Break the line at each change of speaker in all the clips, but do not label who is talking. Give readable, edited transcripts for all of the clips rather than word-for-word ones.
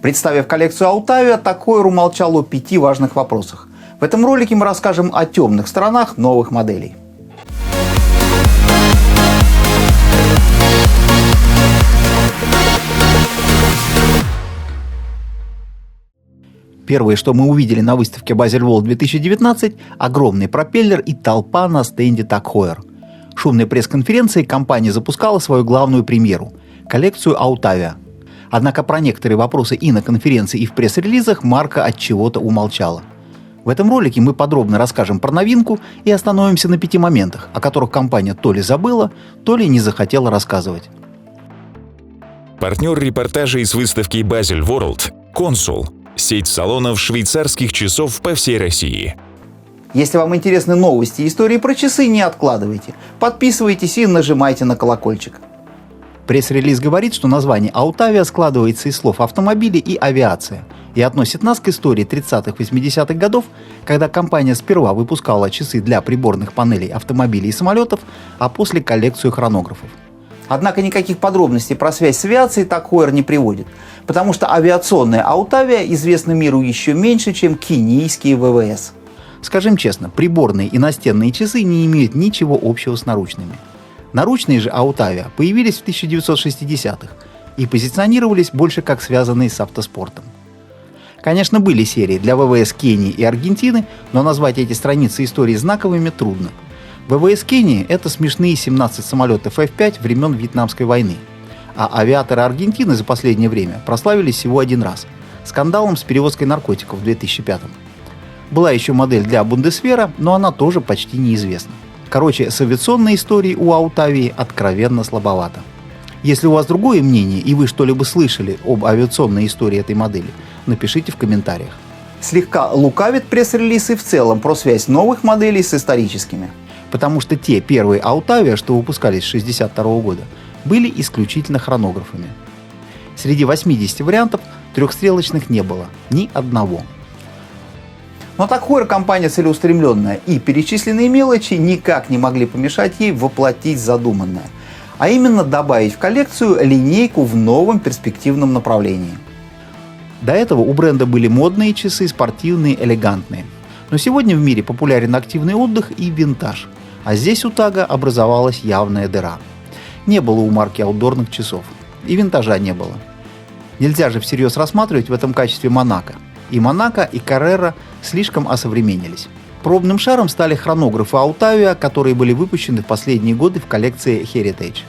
Представив коллекцию Autavia, Tag Heuer умолчал о 5 важных вопросах. В этом ролике мы расскажем о темных сторонах новых моделей. Первое, что мы увидели на выставке Baselworld 2019 – огромный пропеллер и толпа на стенде Tag Heuer. Шумной пресс-конференции компания запускала свою главную премьеру – коллекцию Autavia. Однако про некоторые вопросы и на конференции, и в пресс-релизах марка от чего-то умолчала. В этом ролике мы подробно расскажем про новинку и остановимся на 5 моментах, о которых компания то ли забыла, то ли не захотела рассказывать.
Партнер репортажей с выставки Baselworld – Consul, сеть салонов швейцарских часов по всей России.
Если вам интересны новости и истории про часы, не откладывайте. Подписывайтесь и нажимайте на колокольчик. Пресс-релиз говорит, что название Autavia складывается из слов «автомобили» и «авиация» и относит нас к истории 30-80-х годов, когда компания сперва выпускала часы для приборных панелей автомобилей и самолетов, а после коллекцию хронографов. Однако никаких подробностей про связь с авиацией Tag Heuer не приводит, потому что авиационная Autavia известна миру еще меньше, чем кенийские ВВС. Скажем честно, приборные и настенные часы не имеют ничего общего с наручными. Наручные же Autavia появились в 1960-х и позиционировались больше как связанные с автоспортом. Конечно, были серии для ВВС Кении и Аргентины, но назвать эти страницы истории знаковыми трудно. ВВС Кении – это смешные 17 самолетов F-5 времен Вьетнамской войны, а авиаторы Аргентины за последнее время прославились всего один раз – скандалом с перевозкой наркотиков в 2005-м. Была еще модель для Бундесвера, но она тоже почти неизвестна. Короче, с авиационной историей у Autavia откровенно слабовато. Если у вас другое мнение и вы что-либо слышали об авиационной истории этой модели, напишите в комментариях. Слегка лукавит пресс-релиз и в целом про связь новых моделей с историческими. Потому что те первые Autavia, что выпускались с 1962 года, были исключительно хронографами. Среди 80 вариантов трехстрелочных не было, ни одного. Но Tag Heuer компания целеустремленная, и перечисленные мелочи никак не могли помешать ей воплотить задуманное, а именно добавить в коллекцию линейку в новом перспективном направлении. До этого у бренда были модные часы, спортивные, элегантные. Но сегодня в мире популярен активный отдых и винтаж, а здесь у Тага образовалась явная дыра. Не было у марки аутдорных часов, и винтажа не было. Нельзя же всерьез рассматривать в этом качестве Монако. И Монако, и Carrera слишком осовременились. Пробным шаром стали хронографы Autavia, которые были выпущены в последние годы в коллекции Heritage.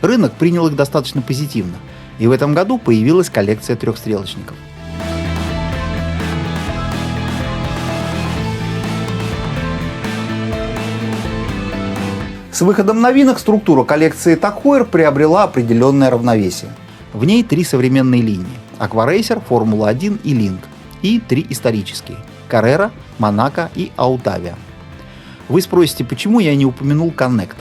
Рынок принял их достаточно позитивно, и в этом году появилась коллекция трехстрелочников. С выходом новинок структура коллекции Tag Heuer приобрела определенное равновесие. В ней 3 современные линии – Aquaracer, Формула-1 и Link, и 3 исторические – Carrera, Monaco и Autavia. Вы спросите, почему я не упомянул Connect?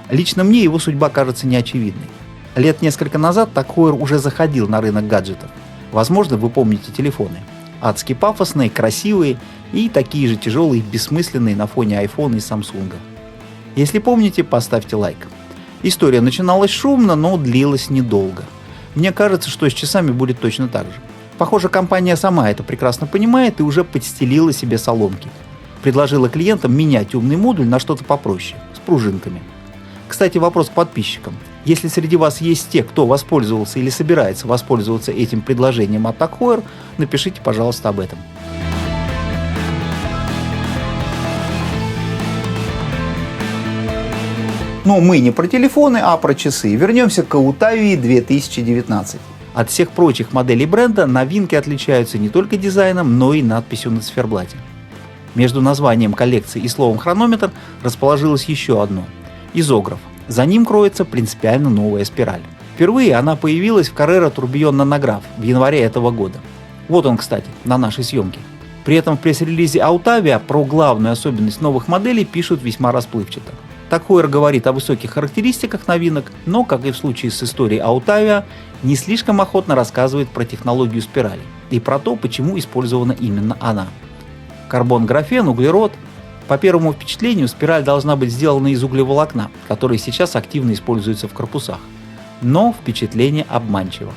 Лично мне его судьба кажется неочевидной. Лет несколько назад Tag Heuer уже заходил на рынок гаджетов. Возможно, вы помните телефоны. Адски пафосные, красивые и такие же тяжелые, бессмысленные на фоне iPhone и Samsung. Если помните, поставьте лайк. История начиналась шумно, но длилась недолго. Мне кажется, что с часами будет точно так же. Похоже, компания сама это прекрасно понимает и уже подстелила себе соломки. Предложила клиентам менять умный модуль на что-то попроще, с пружинками. Кстати, вопрос к подписчикам. Если среди вас есть те, кто воспользовался или собирается воспользоваться этим предложением от Tag Heuer, напишите, пожалуйста, об этом. Но мы не про телефоны, а про часы. Вернемся к Autavia 2019. От всех прочих моделей бренда новинки отличаются не только дизайном, но и надписью на циферблате. Между названием коллекции и словом хронометр расположилось еще одно – изограф. За ним кроется принципиально новая спираль. Впервые она появилась в Carrera Tourbillon Nonograph в январе этого года. Вот он, кстати, на нашей съемке. При этом в пресс-релизе Autavia про главную особенность новых моделей пишут весьма расплывчато. Tag Heuer говорит о высоких характеристиках новинок, но, как и в случае с историей Autavia, не слишком охотно рассказывает про технологию спирали и про то, почему использована именно она. Карбон, графен, углерод. По первому впечатлению, спираль должна быть сделана из углеволокна, который сейчас активно используется в корпусах. Но впечатление обманчиво.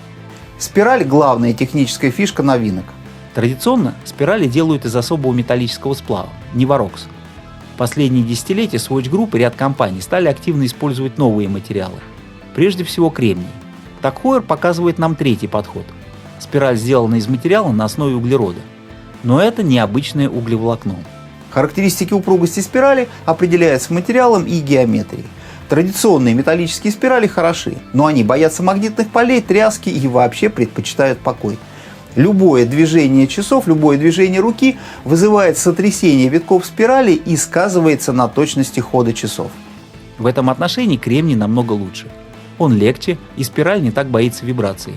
Спираль – главная техническая фишка новинок.
Традиционно спирали делают из особого металлического сплава – Nivarox. В последние десятилетия Swatch Group и ряд компаний стали активно использовать новые материалы. Прежде всего кремний. TAG Heuer показывает нам третий подход. Спираль сделана из материала на основе углерода. Но это необычное углеволокно.
Характеристики упругости спирали определяются материалом и геометрией. Традиционные металлические спирали хороши, но они боятся магнитных полей, тряски и вообще предпочитают покой. Любое движение часов, любое движение руки вызывает сотрясение витков спирали и сказывается на точности хода часов.
В этом отношении кремний намного лучше. Он легче, и спираль не так боится вибрации.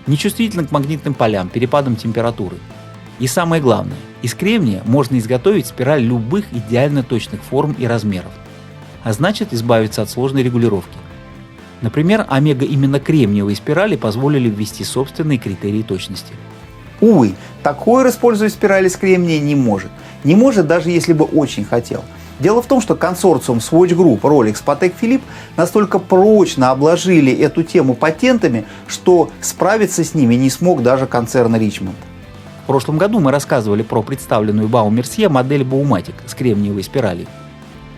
Нечувствителен к магнитным полям, перепадам температуры. И самое главное, из кремния можно изготовить спираль любых идеально точных форм и размеров. А значит, избавиться от сложной регулировки. Например, омега именно кремниевые спирали позволили ввести собственные критерии точности.
Увы, TAG Heuer использовать спирали из кремния не может. Не может, даже если бы очень хотел. Дело в том, что консорциум Swatch Group, Rolex, Patek Philippe настолько прочно обложили эту тему патентами, что справиться с ними не смог даже концерн Richemont.
В прошлом году мы рассказывали про представленную Baume Mercier модель Baumatic с кремниевой спиралью.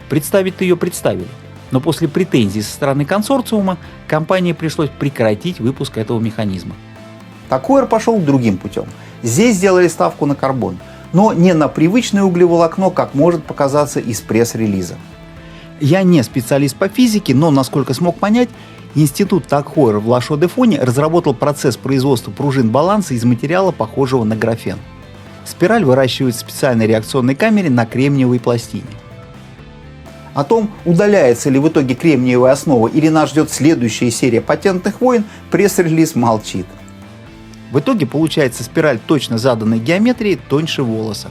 Представить-то ее представили, но после претензий со стороны консорциума компании пришлось прекратить выпуск этого механизма.
TAG Heuer пошел другим путем. Здесь сделали ставку на карбон, но не на привычное углеволокно, как может показаться из пресс-релиза.
Я не специалист по физике, но, насколько смог понять, институт TAG Heuer в Ла-Шо-де-Фоне разработал процесс производства пружин баланса из материала, похожего на графен. Спираль выращивают в специальной реакционной камере на кремниевой пластине.
О том, удаляется ли в итоге кремниевая основа или нас ждет следующая серия патентных войн, пресс-релиз молчит.
В итоге получается спираль точно заданной геометрии тоньше волоса.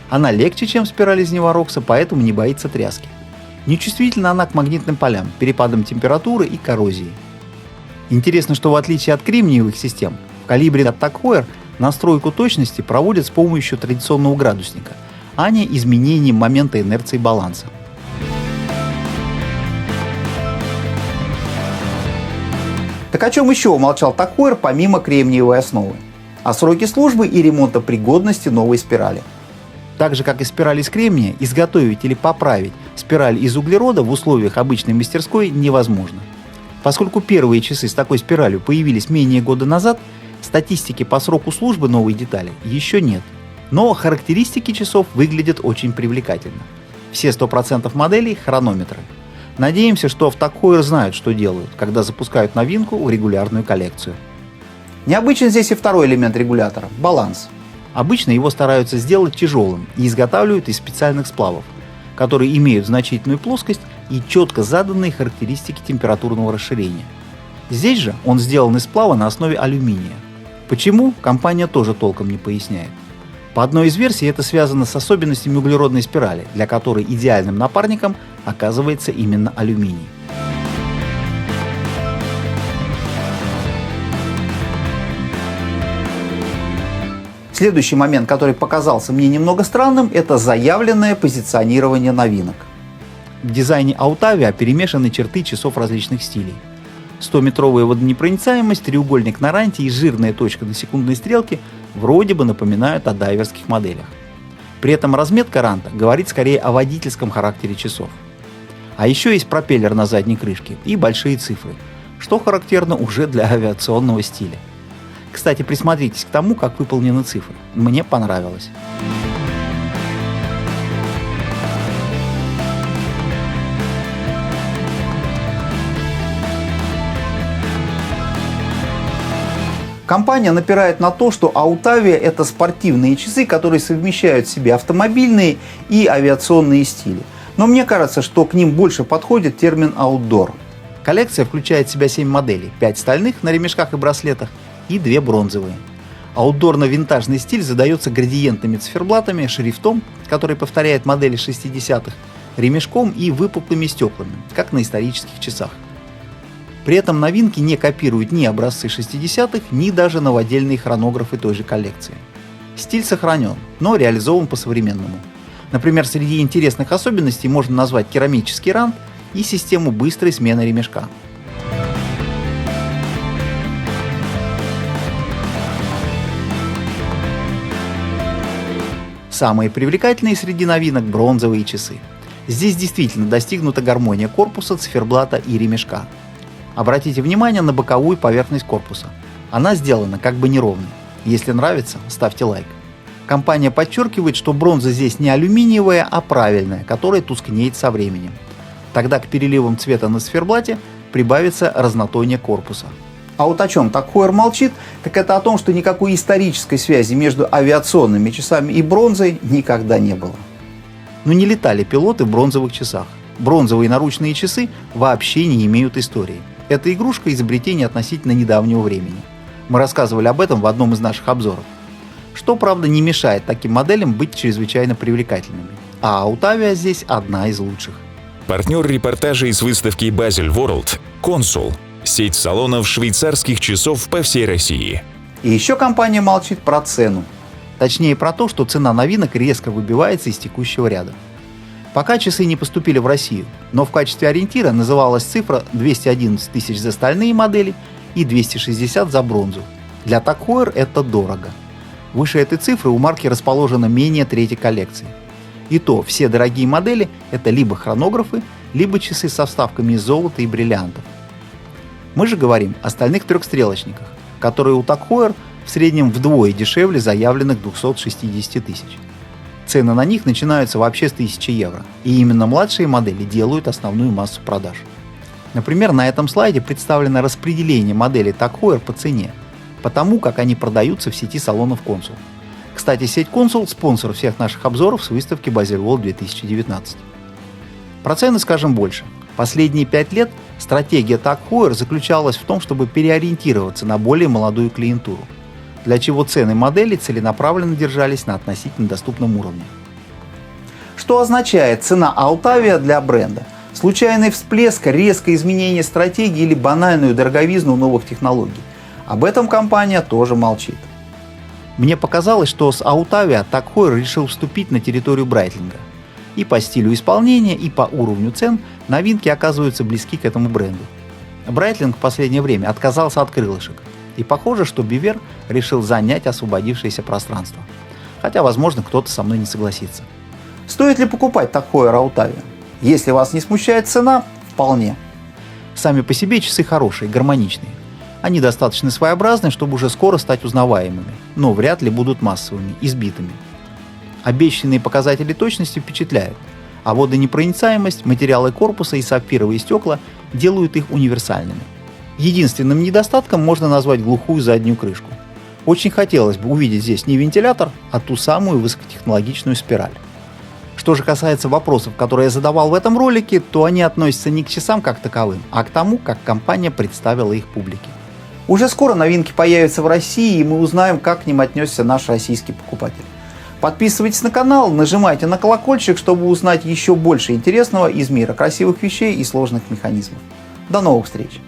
Она легче, чем спираль из Nivarox, поэтому не боится тряски. Нечувствительна она к магнитным полям, перепадам температуры и коррозии. Интересно, что в отличие от кремниевых систем, в калибре от TAG Heuer настройку точности проводят с помощью традиционного градусника, а не изменением момента инерции баланса.
Так о чем еще умолчал TAG Heuer помимо кремниевой основы? О сроке службы и ремонтопригодности новой спирали.
Так же, как и спираль из кремния, изготовить или поправить спираль из углерода в условиях обычной мастерской невозможно. Поскольку первые часы с такой спиралью появились менее года назад, статистики по сроку службы новой детали еще нет. Но характеристики часов выглядят очень привлекательно. Все 100% моделей – хронометры. Надеемся, что в TAG Heuer знают, что делают, когда запускают новинку в регулярную коллекцию.
Необычен здесь и второй элемент регулятора – баланс.
Обычно его стараются сделать тяжелым и изготавливают из специальных сплавов, которые имеют значительную плоскость и четко заданные характеристики температурного расширения. Здесь же он сделан из сплава на основе алюминия. Почему, компания тоже толком не поясняет. По одной из версий это связано с особенностями углеродной спирали, для которой идеальным напарником оказывается именно алюминий.
Следующий момент, который показался мне немного странным, это заявленное позиционирование новинок.
В дизайне Autavia перемешаны черты часов различных стилей. 100-метровая водонепроницаемость, треугольник на ранте и жирная точка на секундной стрелке вроде бы напоминают о дайверских моделях. При этом разметка ранта говорит скорее о водительском характере часов. А еще есть пропеллер на задней крышке и большие цифры, что характерно уже для авиационного стиля. Кстати, присмотритесь к тому, как выполнены цифры. Мне понравилось.
Компания напирает на то, что Autavia – это спортивные часы, которые совмещают в себе автомобильные и авиационные стили. Но мне кажется, что к ним больше подходит термин «outdoor».
Коллекция включает в себя 7 моделей, 5 стальных на ремешках и браслетах и 2 бронзовые. Аутдорно-винтажный стиль задается градиентными циферблатами, шрифтом, который повторяет модели 60-х, ремешком и выпуклыми стеклами, как на исторических часах. При этом новинки не копируют ни образцы 60-х, ни даже новодельные хронографы той же коллекции. Стиль сохранен, но реализован по-современному. Например, среди интересных особенностей можно назвать керамический рант и систему быстрой смены ремешка. Самые привлекательные среди новинок – бронзовые часы. Здесь действительно достигнута гармония корпуса, циферблата и ремешка. Обратите внимание на боковую поверхность корпуса. Она сделана как бы неровной. Если нравится, ставьте лайк. Компания подчеркивает, что бронза здесь не алюминиевая, а правильная, которая тускнеет со временем. Тогда к переливам цвета на циферблате прибавится разнотоние корпуса.
А вот о чем Tag Heuer молчит, так это о том, что никакой исторической связи между авиационными часами и бронзой никогда не было.
Но не летали пилоты в бронзовых часах. Бронзовые наручные часы вообще не имеют истории. Это игрушка изобретения относительно недавнего времени. Мы рассказывали об этом в одном из наших обзоров. Что, правда, не мешает таким моделям быть чрезвычайно привлекательными. А Autavia здесь одна из лучших.
Партнер репортажа из выставки Basel World – Consul – сеть салонов швейцарских часов по всей России.
И еще компания молчит про цену.
Точнее про то, что цена новинок резко выбивается из текущего ряда. Пока часы не поступили в Россию, но в качестве ориентира называлась цифра 211 тысяч за стальные модели и 260 за бронзу. Для Tag Heuer это дорого. Выше этой цифры у марки расположена менее трети коллекции. И то все дорогие модели – это либо хронографы, либо часы со вставками из золота и бриллиантов. Мы же говорим о стальных трехстрелочниках, которые у Tag Heuer в среднем вдвое дешевле заявленных 260 тысяч. Цены на них начинаются вообще с 1000 евро, и именно младшие модели делают основную массу продаж. Например, на этом слайде представлено распределение моделей Tag Heuer по цене, по тому, как они продаются в сети салонов Consul. Кстати, сеть Consul – спонсор всех наших обзоров с выставки Basel World 2019. Про цены скажем больше. Последние 5 лет стратегия Tag Heuer заключалась в том, чтобы переориентироваться на более молодую клиентуру, для чего цены моделей целенаправленно держались на относительно доступном уровне.
Что означает цена Autavia для бренда? Случайный всплеск, резкое изменение стратегии или банальную дороговизну новых технологий? Об этом компания тоже молчит.
Мне показалось, что с Autavia Tag Heuer решил вступить на территорию Брайтлинга. И по стилю исполнения, и по уровню цен новинки оказываются близки к этому бренду. Брайтлинг в последнее время отказался от крылышек. И похоже, что Бивер решил занять освободившееся пространство. Хотя, возможно, кто-то со мной не согласится.
Стоит ли покупать Tag Heuer Autavia? Если вас не смущает цена, вполне.
Сами по себе часы хорошие, гармоничные. Они достаточно своеобразны, чтобы уже скоро стать узнаваемыми, но вряд ли будут массовыми, избитыми. Обещанные показатели точности впечатляют, а водонепроницаемость, материалы корпуса и сапфировые стекла делают их универсальными. Единственным недостатком можно назвать глухую заднюю крышку. Очень хотелось бы увидеть здесь не вентилятор, а ту самую высокотехнологичную спираль. Что же касается вопросов, которые я задавал в этом ролике, то они относятся не к часам как таковым, а к тому, как компания представила их публике.
Уже скоро новинки появятся в России, и мы узнаем, как к ним отнесся наш российский покупатель. Подписывайтесь на канал, нажимайте на колокольчик, чтобы узнать еще больше интересного из мира красивых вещей и сложных механизмов. До новых встреч!